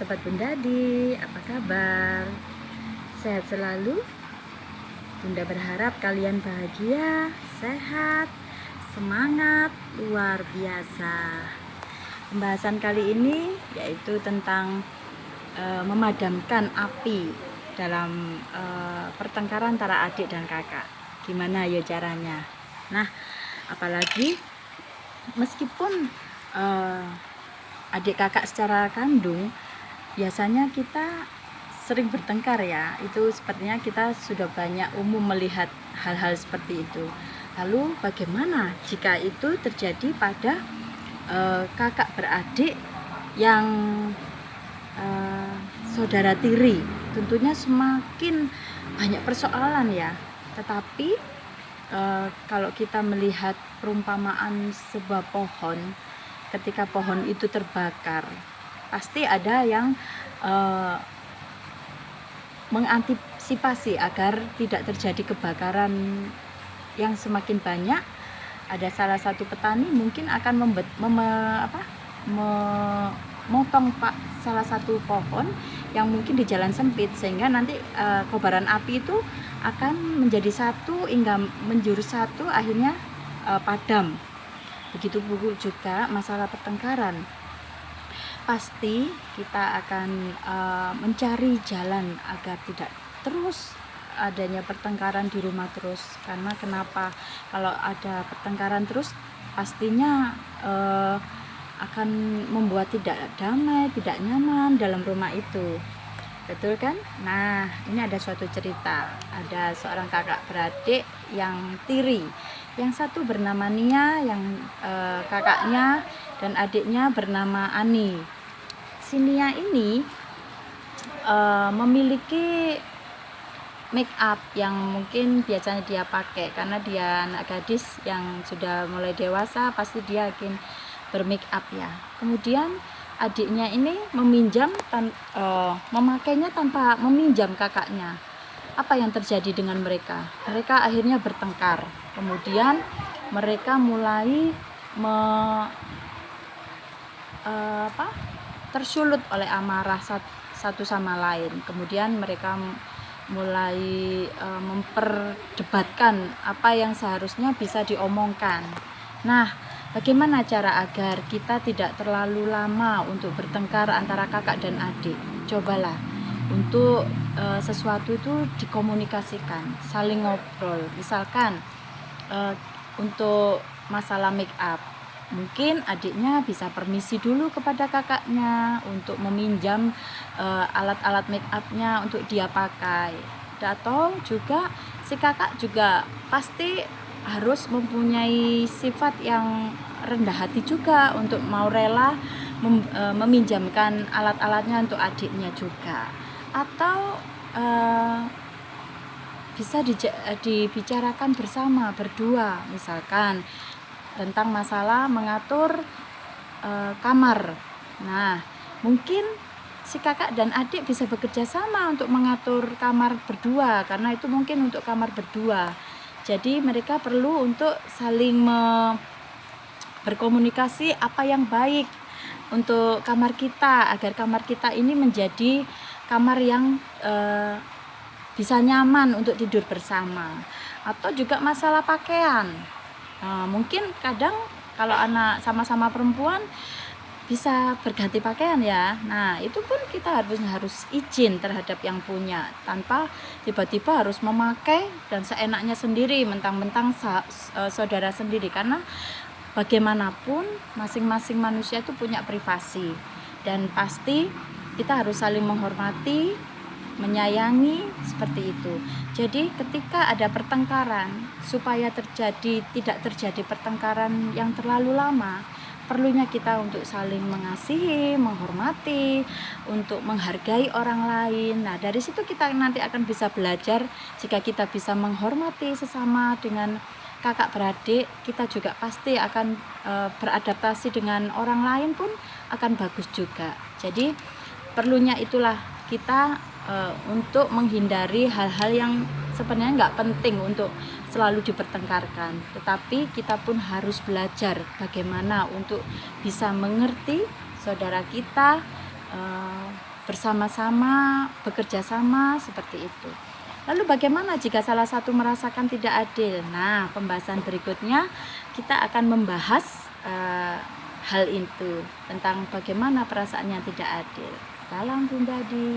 sahabat Bundadi, apa kabar? Sehat selalu? Bunda berharap kalian bahagia, sehat, semangat, luar biasa. Pembahasan kali ini yaitu tentang memadamkan api dalam pertengkaran antara adik dan kakak. Gimana ya caranya? Nah, apalagi meskipun adik kakak secara kandung, biasanya kita sering bertengkar ya. Itu sepertinya kita sudah banyak umum melihat hal-hal seperti itu. Lalu bagaimana jika itu terjadi pada kakak beradik yang saudara tiri? Tentunya semakin banyak persoalan ya. Tetapi kalau kita melihat perumpamaan sebuah pohon, ketika pohon itu terbakar, pasti ada yang mengantisipasi agar tidak terjadi kebakaran yang semakin banyak. Ada salah satu petani mungkin akan memotong salah satu pohon yang mungkin di jalan sempit, sehingga nanti kobaran api itu akan menjadi satu hingga menjurus satu, akhirnya padam. Begitu juga masalah pertengkaran, pasti kita akan mencari jalan agar tidak terus adanya pertengkaran di rumah terus. Karena kenapa? Kalau ada pertengkaran terus, pastinya akan membuat tidak damai, tidak nyaman dalam rumah itu. Betul kan? Nah, ini ada suatu cerita. Ada seorang kakak beradik yang tiri. Yang satu bernama Nia, yang kakaknya dan adiknya bernama Ani. Si Nia ini memiliki make up yang mungkin biasanya dia pakai, karena dia anak gadis yang sudah mulai dewasa, pasti dia akan bermake up ya. Kemudian adiknya ini memakainya tanpa meminjam kakaknya. Apa yang terjadi dengan mereka? Mereka akhirnya bertengkar. Kemudian mereka mulai tersulut oleh amarah satu sama lain. Kemudian mereka mulai memperdebatkan apa yang seharusnya bisa diomongkan. Nah, bagaimana cara agar kita tidak terlalu lama untuk bertengkar antara kakak dan adik? Cobalah untuk sesuatu itu dikomunikasikan, saling ngobrol. Misalkan untuk masalah make up, mungkin adiknya bisa permisi dulu kepada kakaknya untuk meminjam alat-alat make upnya untuk dia pakai. Atau juga si kakak juga pasti harus mempunyai sifat yang rendah hati juga untuk mau rela meminjamkan alat-alatnya untuk adiknya juga. Atau bisa dibicarakan bersama berdua, misalkan tentang masalah mengatur kamar. Nah, mungkin si kakak dan adik bisa bekerja sama untuk mengatur kamar berdua, karena itu mungkin untuk kamar berdua. Jadi mereka perlu untuk saling berkomunikasi apa yang baik untuk kamar kita, agar kamar kita ini menjadi kamar yang bisa nyaman untuk tidur bersama. Atau juga masalah pakaian. Mungkin kadang kalau anak sama-sama perempuan bisa berganti pakaian ya. Nah, itu pun kita harus izin terhadap yang punya, tanpa tiba-tiba harus memakai dan seenaknya sendiri, mentang-mentang saudara sendiri. Karena bagaimanapun masing-masing manusia itu punya privasi, dan pasti kita harus saling menghormati, menyayangi, seperti itu. Jadi ketika ada pertengkaran, supaya tidak terjadi pertengkaran yang terlalu lama, perlunya kita untuk saling mengasihi, menghormati, untuk menghargai orang lain. Nah, dari situ kita nanti akan bisa belajar. Jika kita bisa menghormati sesama dengan kakak beradik, kita juga pasti akan beradaptasi dengan orang lain pun akan bagus juga. Jadi perlunya itulah kita untuk menghindari hal-hal yang sebenarnya nggak penting untuk selalu dipertengkarkan, tetapi kita pun harus belajar bagaimana untuk bisa mengerti saudara kita, bersama-sama, bekerja sama seperti itu. Lalu bagaimana jika salah satu merasakan tidak adil? Nah, pembahasan berikutnya kita akan membahas hal itu, tentang bagaimana perasaannya tidak adil. Salam Bunda Di.